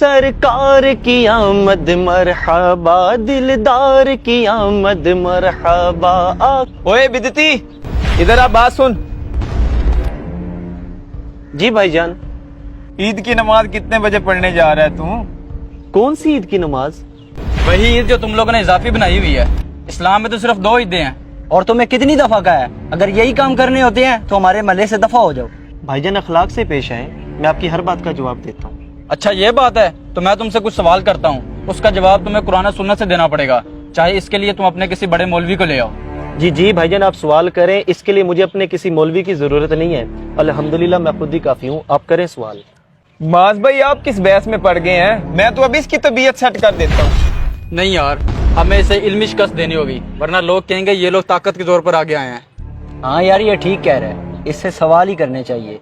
سرکار کی آمد مرحبا، دلدار کی آمد مرحبا۔ اوے بدتی، ادھر آ، بات سن۔ جی بھائی جان۔ عید کی نماز کتنے بجے پڑھنے جا رہا ہے تو؟ کون سی عید کی نماز؟ وہی عید جو تم لوگوں نے اضافی بنائی ہوئی ہے۔ اسلام میں تو صرف 2 عیدیں ہیں۔ اور تمہیں کتنی دفعہ کہا ہے اگر یہی کام کرنے ہوتے ہیں تو ہمارے محلے سے دفع ہو جاؤ۔ بھائی جان اخلاق سے پیش آئیں، میں آپ کی ہر بات کا جواب دیتا ہوں۔ اچھا یہ بات ہے تو میں تم سے کچھ سوال کرتا ہوں، اس کا جواب تمہیں قرآن و سنت سے دینا پڑے گا، چاہے اس کے لیے تم اپنے کسی بڑے مولوی کو لے آؤ۔ جی بھائی جان آپ سوال کریں، اس کے لیے مجھے اپنے کسی مولوی کی ضرورت نہیں ہے، الحمدللہ میں خود ہی کافی ہوں، آپ کریں سوال۔ معاذ بھائی آپ کس بحث میں پڑ گئے ہیں؟ میں تو ابھی اس کی طبیعت سیٹ کر دیتا ہوں۔ نہیں یار، ہمیں اسے علمی شکست دینی ہوگی، ورنہ لوگ کہیں گے یہ لوگ طاقت کے طور پر آگے آئے ہیں۔ ہاں یار یہ ٹھیک کہہ رہے ہیں، اس سے سوال ہی کرنے چاہیے۔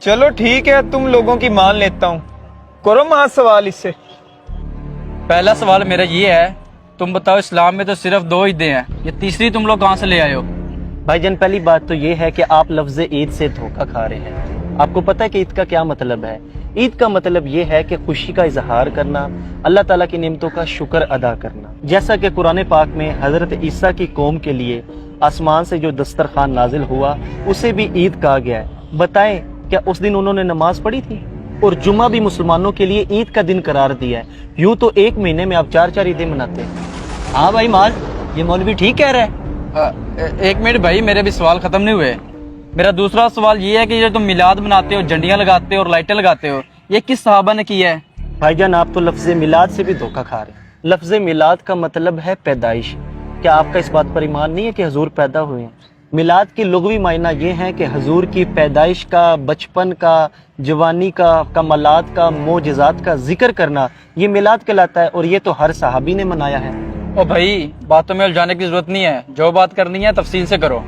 چلو ٹھیک ہے، تم لوگوں کی مان لیتا ہوں، کرو معاذ سوال اس سے۔ پہلا سوال میرا یہ ہے، تم بتاؤ اسلام میں تو صرف 2 عیدیں ہیں، یہ تیسری تم لوگ کہاں سے لے آئے ہو؟ بھائی جان پہلی بات تو یہ ہے کہ آپ لفظ عید سے دھوکہ کھا رہے ہیں۔ آپ کو پتہ ہے کہ عید کا کیا مطلب ہے؟ عید کا مطلب یہ ہے کہ خوشی کا اظہار کرنا، اللہ تعالیٰ کی نعمتوں کا شکر ادا کرنا، جیسا کہ قرآن پاک میں حضرت عیسیٰ کی قوم کے لیے آسمان سے جو دسترخوان نازل ہوا اسے بھی عید کہا گیا ہے۔ بتائیں کیا اس دن انہوں نے نماز پڑھی تھی؟ اور جمعہ بھی مسلمانوں کے لیے عید کا دن قرار دیا ہے۔ یوں تو ایک مہینے میں آپ 4 عیدیں مناتے ہیں۔ ہاں بھائی معاذ، یہ مولوی ٹھیک کہہ رہے ہیں۔ ایک منٹ بھائی، میرے بھی سوال ختم نہیں ہوئے۔ میرا دوسرا سوال یہ ہے کہ جو تم میلاد مناتے ہو، جھنڈیاں لگاتے ہو اور لائٹیں لگاتے ہو، یہ کس صحابہ نے کیا ہے؟ بھائی جان آپ تو لفظ میلاد سے بھی دھوکہ کھا رہے ہیں۔ لفظ میلاد کا مطلب ہے پیدائش۔ کیا آپ کا اس بات پر ایمان نہیں ہے کہ حضور پیدا ہوئے ہیں؟ میلاد کی لغوی معنی یہ ہے کہ حضور کی پیدائش کا، بچپن کا، جوانی کا، کمالات کا، معجزات کا ذکر کرنا، یہ میلاد کہلاتا ہے، اور یہ تو ہر صحابی نے منایا ہے۔ او بھائی باتوں میں الجھانے کی ضرورت نہیں ہے، جو بات کرنی ہے تفصیل سے کرو۔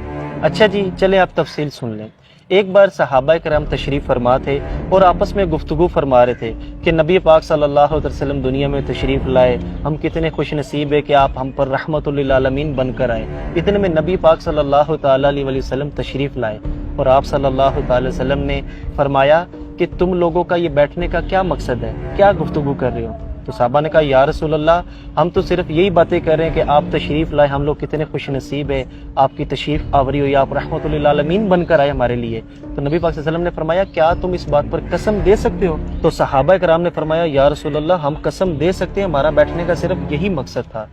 اچھا جی چلیں آپ تفصیل سن لیں۔ ایک بار صحابہ کرام تشریف فرما تھے اور آپس میں گفتگو فرما رہے تھے کہ نبی پاک صلی اللہ علیہ وسلم دنیا میں تشریف لائے، ہم کتنے خوش نصیب ہے کہ آپ ہم پر رحمت للعالمین بن کر آئے۔ اتنے میں نبی پاک صلی اللہ تعالیٰ علیہ وسلم تشریف لائے اور آپ صلی اللہ تعالی وسلم نے فرمایا کہ تم لوگوں کا یہ بیٹھنے کا کیا مقصد ہے، کیا گفتگو کر رہے ہو؟ تو صحابہ نے کہا یا رسول اللہ ہم تو صرف یہی باتیں کر رہے ہیں کہ آپ تشریف لائے، ہم لوگ کتنے خوش نصیب ہیں، آپ کی تشریف آوری ہوئی، آپ رحمت للعالمین بن کر آئے ہمارے لیے۔ تو نبی پاک صلی اللہ علیہ وسلم نے فرمایا کیا تم اس بات پر قسم دے سکتے ہو؟ تو صحابہ کرام نے فرمایا یا رسول اللہ ہم قسم دے سکتے ہیں، ہمارا بیٹھنے کا صرف یہی مقصد تھا۔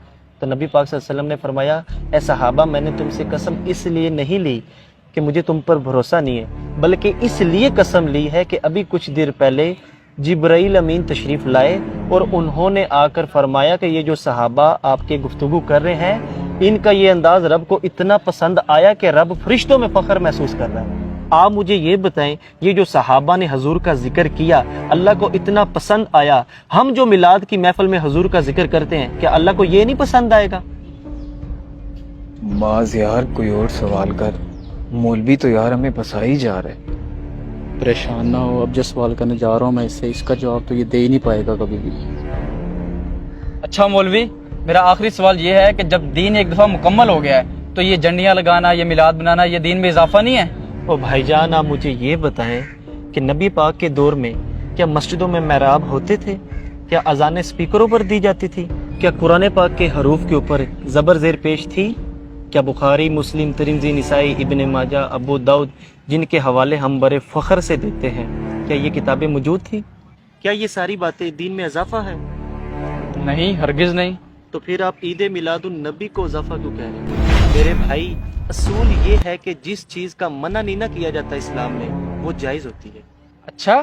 تو نبی پاک صلی اللہ علیہ وسلم نے فرمایا اے صحابہ میں نے تم سے قسم اس لیے نہیں لی کہ مجھے تم پر بھروسہ نہیں ہے، بلکہ اس لیے قسم لی ہے کہ ابھی کچھ دیر پہلے جبرائیل امین تشریف لائے اور انہوں نے آ کر فرمایا کہ یہ جو صحابہ آپ کے گفتگو کر رہے ہیں ان کا یہ انداز رب کو اتنا پسند آیا کہ رب فرشتوں میں فخر محسوس کر رہا ہے۔ آپ مجھے یہ بتائیں یہ جو صحابہ نے حضور کا ذکر کیا اللہ کو اتنا پسند آیا، ہم جو میلاد کی محفل میں حضور کا ذکر کرتے ہیں کیا اللہ کو یہ نہیں پسند آئے گا؟ معاذ یار کوئی اور سوال کر، مولوی تو یار ہمیں پھنسائی جا رہا ہے۔ پریشان نہ ہو، اب جو سوال کرنے جا رہا ہوں میں اس کا جواب تو یہ دے ہی نہیں پائے گا کبھی بھی۔ اچھا مولوی، میرا آخری سوال یہ ہے کہ جب دین ایک دفعہ مکمل ہو گیا ہے تو یہ جھنڈیاں لگانا، یہ میلاد بنانا، یہ دین میں اضافہ نہیں ہے؟ او بھائی جان آپ مجھے یہ بتائیں کہ نبی پاک کے دور میں کیا مسجدوں میں محراب ہوتے تھے؟ کیا اذانیں سپیکروں پر دی جاتی تھی؟ کیا قرآن پاک کے حروف کے اوپر زبر زیر پیش تھی؟ کیا بخاری، مسلم، ترمذی، نسائی، ابن ماجہ، ابو داؤد جن کے حوالے ہم بڑے فخر سے دیتے ہیں کیا یہ کتابیں موجود تھیں؟ کیا یہ ساری باتیں دین میں اضافہ ہے؟ نہیں، ہرگز نہیں۔ تو پھر آپ عید میلاد النبی کو اضافہ کیوں کہہ رہے ہیں؟ میرے بھائی اصول یہ ہے کہ جس چیز کا منع نہیں نہ کیا جاتا اسلام میں وہ جائز ہوتی ہے۔ اچھا،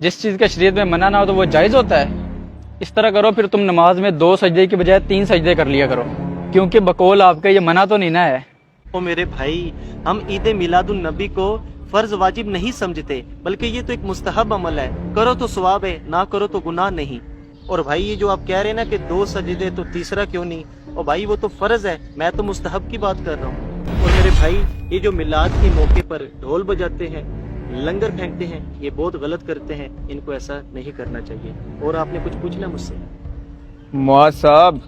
جس چیز کا شریعت میں منع نہ ہو تو وہ جائز ہوتا ہے؟ اس طرح کرو پھر تم نماز میں 2 سجدے کی بجائے 3 سجدے کر لیا کرو، کیونکہ بقول آپ کا یہ منع تو نہیں نہ ہے۔ او میرے بھائی ہم عید میلاد النبی کو فرض واجب نہیں سمجھتے بلکہ یہ تو ایک مستحب عمل ہے، کرو تو ثواب ہے، نہ کرو تو گناہ نہیں۔ اور بھائی یہ جو آپ کہہ رہے ہیں نا کہ 2 سجدے تو تیسرا کیوں نہیں، اور بھائی وہ تو فرض ہے، میں تو مستحب کی بات کر رہا ہوں۔ اور میرے بھائی یہ جو میلاد کے موقع پر ڈھول بجاتے ہیں، لنگر پھینکتے ہیں، یہ بہت غلط کرتے ہیں، ان کو ایسا نہیں کرنا چاہیے۔ اور آپ نے کچھ پوچھنا مجھ سے؟ معاذ صاحب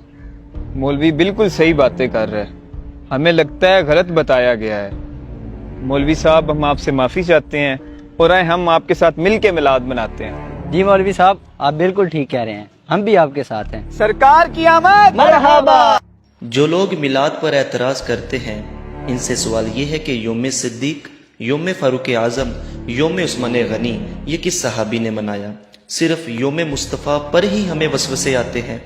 مولوی بالکل صحیح باتیں کر رہے ہیں، ہمیں لگتا ہے غلط بتایا گیا ہے۔ مولوی صاحب ہم آپ سے معافی چاہتے ہیں اور ہم آپ کے ساتھ مل کے میلاد مناتے ہیں۔ جی مولوی صاحب آپ بالکل ٹھیک کہہ رہے ہیں، ہم بھی آپ کے ساتھ ہیں۔ سرکار کی آمد مرحبا۔ جو لوگ میلاد پر اعتراض کرتے ہیں ان سے سوال یہ ہے کہ یوم صدیق، یوم فاروق اعظم، یوم عثمان غنی یہ کس صحابی نے منایا؟ صرف یوم مصطفیٰ پر ہی ہمیں وسوسے آتے ہیں،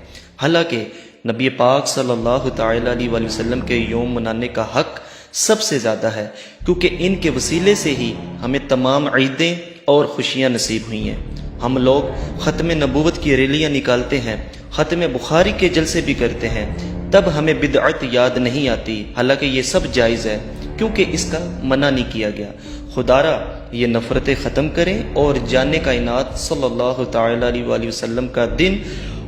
حالانکہ نبی پاک صلی اللہ تعالی علیہ وآلہ وسلم کے یوم منانے کا حق سب سے زیادہ ہے، کیونکہ ان کے وسیلے سے ہی ہمیں تمام عیدیں اور خوشیاں نصیب ہوئی ہیں۔ ہم لوگ ختم نبوت کی ریلیاں نکالتے ہیں، ختم بخاری کے جلسے بھی کرتے ہیں، تب ہمیں بدعت یاد نہیں آتی، حالانکہ یہ سب جائز ہے کیونکہ اس کا منع نہیں کیا گیا۔ خدارا یہ نفرتیں ختم کریں اور جاننے کائنات صلی اللہ تعالی علیہ وآلہ وسلم کا دن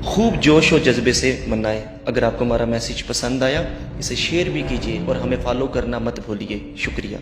خوب جوش و جذبے سے منائیں۔ اگر آپ کو ہمارا میسیج پسند آیا اسے شیئر بھی کیجیے اور ہمیں فالو کرنا مت بھولیے۔ شکریہ۔